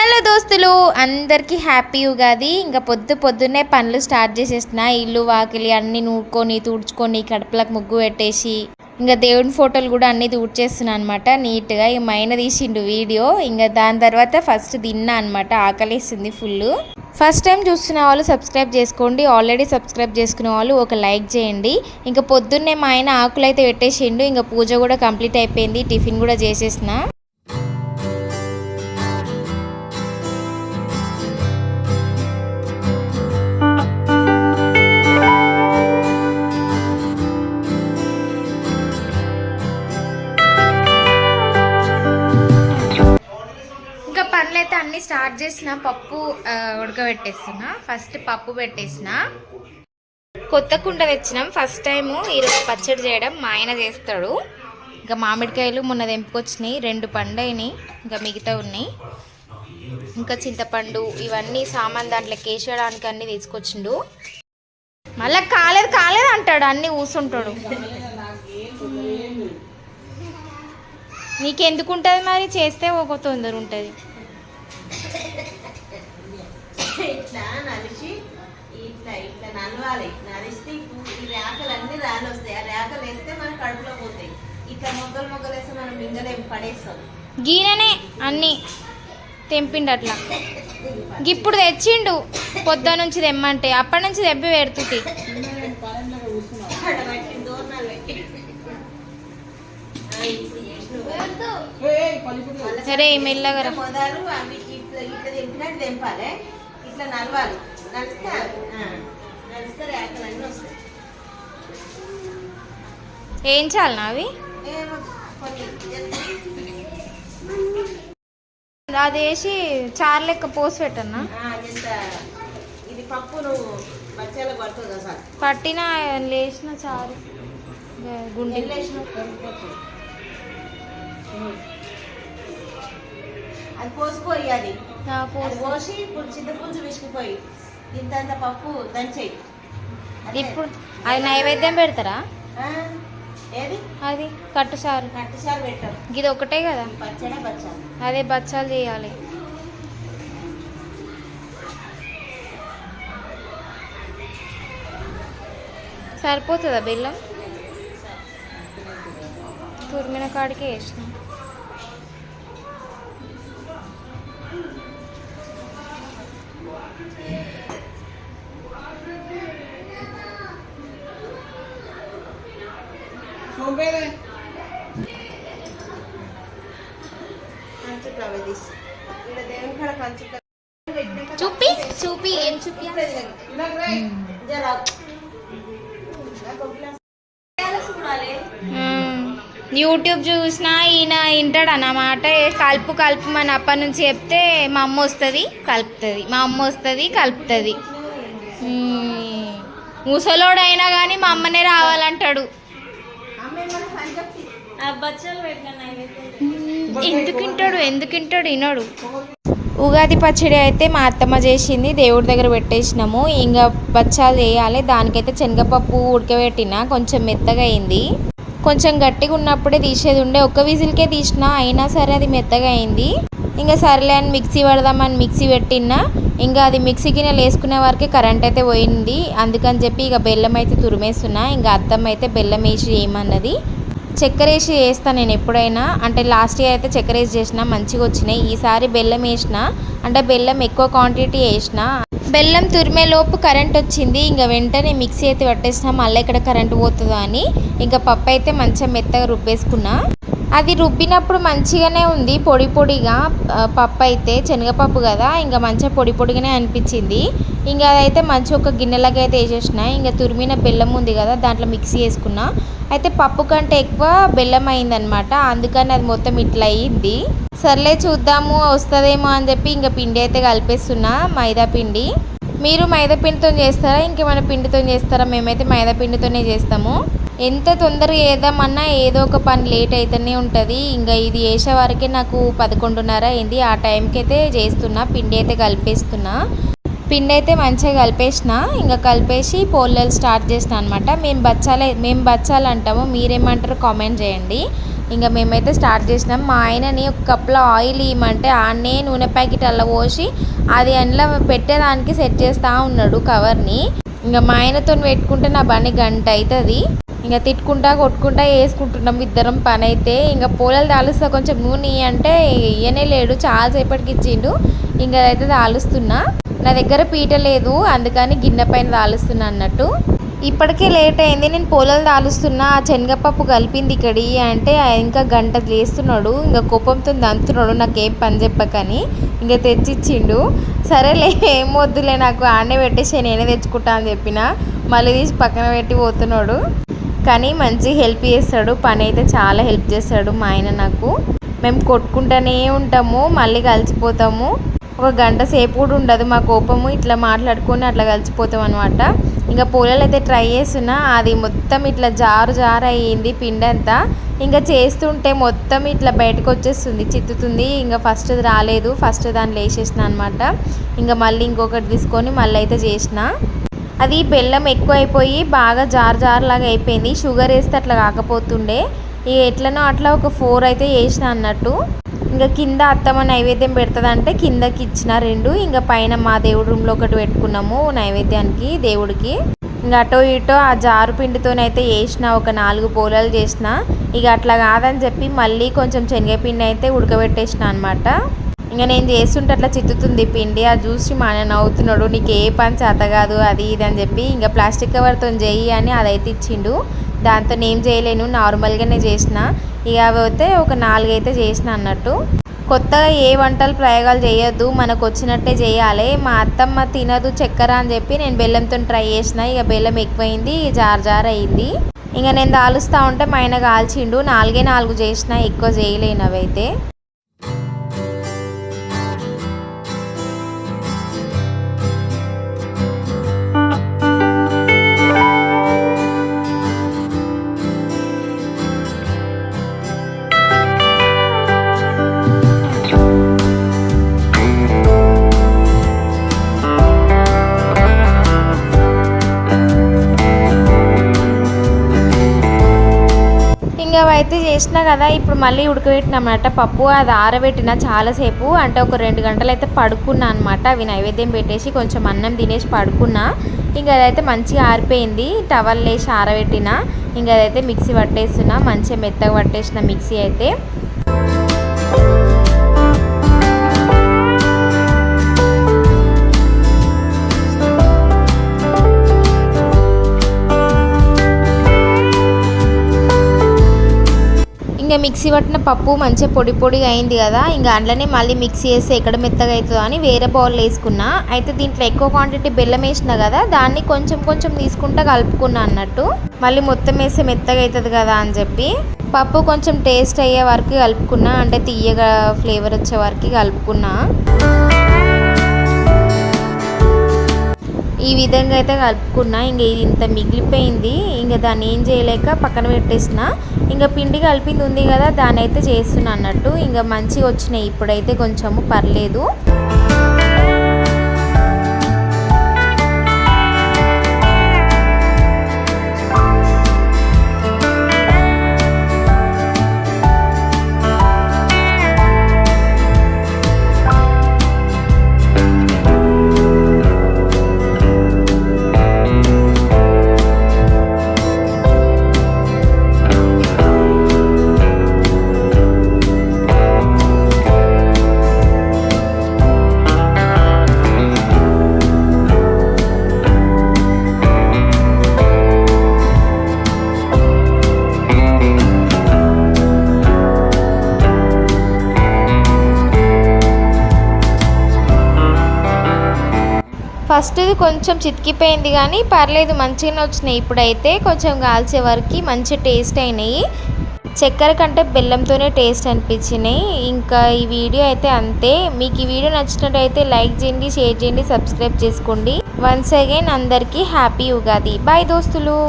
Hello దోస్తులు, అందరికీ happy Ugadi. ఇంకా పొద్దున్నే పనులు స్టార్ట్ చేసేసిన. ఇల్లు వాకిలి అన్నీ నూడుకొని తుడుచుకొని కడపలకు ముగ్గు పెట్టేసి ఇంకా దేవుని ఫోటోలు కూడా అన్నీ తుడిచేస్తున్నాను అనమాట నీట్గా. ఇక మైన తీసిండు వీడియో. ఇంకా దాని తర్వాత ఫస్ట్ తిన్నా అనమాట. ఆకలిస్తుంది ఫుల్. ఫస్ట్ టైం చూస్తున్న వాళ్ళు సబ్స్క్రైబ్ చేసుకోండి. ఆల్రెడీ సబ్స్క్రైబ్ చేసుకునే వాళ్ళు ఒక లైక్ చేయండి. ఇంకా పొద్దున్నే మా ఆయన ఆకులు అయితే పెట్టేసిండు. ఇంకా పూజ కూడా కంప్లీట్ అయిపోయింది. టిఫిన్ కూడా చేసేసిన. పనులైతే అన్నీ స్టార్ట్ చేసిన. పప్పు ఉడకబెట్టేస్తున్నా. ఫస్ట్ పప్పు పెట్టేసిన. కొత్త కుండ తెచ్చినాం ఫస్ట్ టైము. ఈరోజు పచ్చడి చేయడం మా ఆయన చేస్తాడు. ఇంకా మామిడికాయలు మొన్న తెంపుకొచ్చినాయి, 2 పండైనాయి, ఇంకా మిగతా ఉన్నాయి. ఇంకా చింతపండు ఇవన్నీ సామాన్ దాంట్లో కేసేయడానికి అన్నీ తీసుకొచ్చిండు. మళ్ళీ కాలేదు అంటాడు, అన్నీ కూర్చుంటాడు. నీకెందుకు ఉంటుంది మరి, చేస్తే ఒక తొందర ఉంటుంది. ఇట్లా నలిసి ఇట్లా ఇట్లా నలవాలి. నలిస్తే ఈ రేకలు అన్ని రాళ్ళు వస్తాయి. ఆ రేకలు వేస్తే మన కడుపులో పోతాయి. ఇట్లా మొగ్గలు వేస్తే మనం మింగలేం, పడేస్తాం. గీననే అన్నీ తెంపిండు అట్లా. ఇప్పుడు తెచ్చిండు పొద్దు నుంచి తెమ్మంటే, అప్పటి నుంచి తెప్పి పెడుతుంది. సరే మెల్లగా మొదలు అవి ఇట్లా ఇట్లా తెంపినట్టు తెంపాలి. ఇట్లా నలవాలి. నలిస్తే రేకలన్నీ వస్తాయి. ఏం చాలనా అవి? అది వేసి చారు లెక్క పోసి పెట్టన్నా. ఇది పప్పు నువ్వు బచ్చాల పడుతుంది కదా సార్. పట్టిన లేచిన చారు గుండె అది పోసిపోయి అది పోసి ఇప్పుడు చింతపులుసు విసుకుపోయి ఇంత పప్పు దంచేయి. ఇప్పుడు అది నైవేద్యం పెడతారా? ఏది అది కట్టుసారు పెట్టాం. ఇది ఒకటే కదా పచ్చడే బచ్చాలు. అదే బచ్చాలు చేయాలి. సరిపోతుందా బెల్లం? తురిమిన కాడికే వేసిన. చూపి ఏం చూపి యూట్యూబ్ చూసినా ఈయన వింటాడు అన్నమాట. కలుపుమని అప్పటి నుంచి చెప్తే మా అమ్మ వస్తుంది కలుపుతుంది, మా అమ్మ వస్తుంది కలుపుతుంది. ముసలోడైనా కానీ మా అమ్మనే రావాలంటాడు. ఎందుకింటాడు వినడు. ఉగాది పచ్చడి అయితే మా అత్తమ్మ చేసింది. దేవుడి దగ్గర పెట్టేసినాము. ఇంకా బచ్చాలు చేయాలి. దానికైతే శనగపప్పు ఉడకబెట్టిన. కొంచెం మెత్తగా అయింది. కొంచెం గట్టిగా ఉన్నప్పుడే తీసేది ఉండే. ఒక విజిల్కే తీసిన, అయినా సరే అది మెత్తగా అయింది. ఇంకా సరేలే అని మిక్సీ పడదామని మిక్సీ పెట్టినా. ఇంకా అది మిక్సీ గిన్నెలు వేసుకునే వరకే కరెంట్ అయితే పోయింది. అందుకని చెప్పి ఇక బెల్లం అయితే తురిమేస్తున్నా. ఇంకా అత్తమ్మ అయితే బెల్లం వేసి చేయమన్నది. చక్కెర వేసి వేస్తాను నేను ఎప్పుడైనా. అంటే లాస్ట్ ఇయర్ అయితే చక్కెర వేసి చేసిన, మంచిగా వచ్చినాయి. ఈసారి బెల్లం వేసిన, అంటే బెల్లం ఎక్కువ క్వాంటిటీ వేసిన. బెల్లం తురిమేలోపు కరెంట్ వచ్చింది. ఇంకా వెంటనే మిక్సీ అయితే పట్టేసిన, మళ్ళీ ఇక్కడ కరెంట్ పోతుందో అని. ఇంకా పప్పు అయితే మంచిగా మెత్తగా రుబ్బేసుకున్నా. అది రుబ్బినప్పుడు మంచిగానే ఉంది, పొడిగా పప్పు అయితే. శనగపప్పు కదా, ఇంకా మంచిగా పొడిగానే అనిపించింది. ఇంకా అదైతే మంచిగా ఒక గిన్నెలాగా అయితే వేసేసిన. ఇంకా తురిమిన బెల్లం ఉంది కదా, దాంట్లో మిక్సీ వేసుకున్నా. అయితే పప్పు కంటే ఎక్కువ బెల్లం అయిందనమాట. అందుకని అది మొత్తం ఇట్లా అయ్యింది. సర్లే చూద్దాము వస్తుందేమో అని చెప్పి ఇంకా పిండి అయితే కలిపేస్తున్నా, మైదా పిండి. మీరు మైదా పిండితో చేస్తారా ఇంకేమైనా పిండితో చేస్తారా? మేమైతే మైదా పిండితోనే చేస్తాము. ఎంత తొందరగా చేద్దామన్నా ఏదో ఒక పని లేట్ అయితేనే ఉంటుంది. ఇంకా ఇది వేసే వరకే నాకు 11:30 అయింది. ఆ టైంకి అయితే చేస్తున్నా. పిండి అయితే కలిపేస్తున్నా. పిండి అయితే మంచిగా కలిపేసిన. ఇంకా కలిపేసి పోలేలు స్టార్ట్ చేసిన అనమాట. మేము బచ్చాలు అంటాము, మీరేమంటారు కామెంట్ చేయండి. ఇంకా మేమైతే స్టార్ట్ చేసినాం. మా ఆయనని ఒక కప్లో ఆయిల్ ఇవ్వమంటే ఆడనే నూనె ప్యాకెట్ అలా పోసి అది అందులో పెట్టేదానికి సెట్ చేస్తూ ఉన్నాడు కవర్ని. ఇంకా మా ఆయనతో పెట్టుకుంటే నా బండి గంట అవుతుంది. ఇంకా తిట్టుకుంటా కొట్టుకుంటా వేసుకుంటున్నాం ఇద్దరం పని అయితే. ఇంకా పూలలు తాలుస్తా కొంచెం నూనె అంటే ఇయ్యనే లేడు, చాలాసేపటికి ఇచ్చిండు. ఇంకా అయితే తాలుస్తున్నా. నా దగ్గర పీట లేదు, అందుకని గిన్నె పైన తాలుస్తున్నా అన్నట్టు. ఇప్పటికే లేట్ అయింది, నేను పూలలు తాలుస్తున్నా. ఆ శనగపప్పు కలిపింది ఇక్కడి అంటే ఇంకా గంట చేస్తున్నాడు. ఇంకా కోపంతో దంతున్నాడు నాకేం పని చెప్పకని. ఇంకా తెచ్చిచ్చిండు. సరేలే ఏం వద్దులే నాకు ఆడనే పెట్టేసి నేనే తెచ్చుకుంటా అని చెప్పిన. మళ్ళీ తీసి పక్కన పెట్టి పోతున్నాడు. కానీ మంచి హెల్ప్ చేస్తాడు, పని అయితే చాలా హెల్ప్ చేస్తాడు మా ఆయన నాకు. మేము కొట్టుకుంటూనే ఉంటాము, మళ్ళీ కలిసిపోతాము. ఒక గంట సేపు కూడా ఉండదు మా కోపము. ఇట్లా మాట్లాడుకొని అట్లా కలిసిపోతాం అనమాట. ఇంకా పూలలు అయితే ట్రై చేస్తున్నా, అది మొత్తం ఇట్లా జారు అయ్యింది పిండి అంతా. ఇంకా చేస్తుంటే మొత్తం ఇట్లా బయటకు వచ్చేస్తుంది, చిత్తుతుంది. ఇంకా ఫస్ట్ రాలేదు, ఫస్ట్ దాన్ని వేసేసిన అనమాట. ఇంకా మళ్ళీ ఇంకొకటి తీసుకొని మళ్ళీ అయితే చేసిన. అది బెల్లం ఎక్కువ అయిపోయి బాగా జారులాగా అయిపోయింది. షుగర్ వేస్తే అట్లా కాకపోతుండే. ఇక ఎట్లనో అట్లా ఒక 4 అయితే వేసిన అన్నట్టు. ఇంకా కింద అత్తమ్మ నైవేద్యం పెడుతుందంటే కిందకి ఇచ్చిన 2. ఇంకా పైన మా దేవుడి రూమ్లో ఒకటి పెట్టుకున్నాము నైవేద్యానికి దేవుడికి. ఇంకా అటో ఇటో ఆ జారు పిండితోనైతే వేసిన, ఒక 4 పూలలు చేసిన. ఇక అట్లా కాదని చెప్పి మళ్ళీ కొంచెం శనగపిండి అయితే ఉడకబెట్టేసిన అనమాట. ఇంకా నేను చేస్తుంటే అట్లా చిత్తుతుంది పిండి. అది చూసి మా ఆయన నవ్వుతున్నాడు, నీకు ఏ పని చేత కాదు అది ఇది అని చెప్పి. ఇంకా ప్లాస్టిక్ కవర్తో చెయ్యి అని అదైతే ఇచ్చిండు. దాంతో నేను చేయలేను, నార్మల్గానే చేసిన. ఇక అవి అయితే ఒక 4 అయితే చేసిన అన్నట్టు. కొత్తగా ఏ వంటలు ప్రయోగాలు చేయొద్దు, మనకు వచ్చినట్టే చేయాలి. మా అత్తమ్మ తినదు చక్కెర అని చెప్పి నేను బెల్లంతో ట్రై చేసిన. ఇక బెల్లం ఎక్కువైంది, జారు అయింది. ఇంకా నేను తాలుస్తూ ఉంటే మా ఆయన కాల్చిండు. 4 చేసిన, ఎక్కువ చేయలేను అవైతే. అయితే చేసినా కదా, ఇప్పుడు మళ్ళీ ఉడకబెట్టినమాట పప్పు. అది ఆరబెట్టిన చాలాసేపు, అంటే ఒక 2 గంటలు అయితే పడుకున్నా అనమాట. అవి నైవేద్యం పెట్టేసి కొంచెం అన్నం తినేసి పడుకున్నా. ఇంకా అదైతే మంచిగా ఆరిపోయింది. టవల్ వేసి ఆరబెట్టిన. ఇంకా అదైతే మిక్సీ పట్టేస్తున్నా, మంచిగా మెత్తగా పట్టేసిన మిక్సీ అయితే. ఇంకా మిక్సీ పట్టిన పప్పు మంచిగా పొడిగా అయింది కదా. ఇంకా అందులోనే మళ్ళీ మిక్సీ వేస్తే ఎక్కడ మెత్తగా అవుతుందో అని వేరే బౌల్లో వేసుకున్నా. అయితే దీంట్లో ఎక్కువ క్వాంటిటీ బెల్లం వేసినా కదా, దాన్ని కొంచెం తీసుకుంటా కలుపుకున్నా అన్నట్టు. మళ్ళీ మొత్తం వేస్తే మెత్తగా అవుతుంది కదా అని చెప్పి పప్పు కొంచెం టేస్ట్ అయ్యే వరకు కలుపుకున్నా, అంటే తీయగా ఫ్లేవర్ వచ్చే వరకు కలుపుకున్నా. ఈ విధంగా అయితే కలుపుకున్నా. ఇంక ఇది ఇంత మిగిలిపోయింది. ఇంకా దాన్ని ఏం చేయలేక పక్కన పెట్టేసిన. ఇంకా పిండి కలిపింది ఉంది కదా, దాన్ని అయితే చేస్తున్నా అన్నట్టు. ఇంకా మంచిగా వచ్చినాయి ఇప్పుడైతే, కొంచెము పర్లేదు. ఫస్ట్ ఇది కొంచెం చితికిపోయింది కానీ పర్లేదు, మంచిగానే వచ్చినాయి. ఇప్పుడైతే కొంచెం కాల్చే వరకు మంచి టేస్ట్ అయినాయి. చక్కెర కంటే బెల్లంతోనే టేస్ట్ అనిపించినాయి. ఇంకా ఈ వీడియో అయితే అంతే. మీకు ఈ వీడియో నచ్చినట్టయితే లైక్ చేయండి, షేర్ చేయండి, సబ్స్క్రైబ్ చేసుకోండి. వన్స్ అగైన్ అందరికీ హ్యాపీ ఉగాది. బాయ్ దోస్తులు.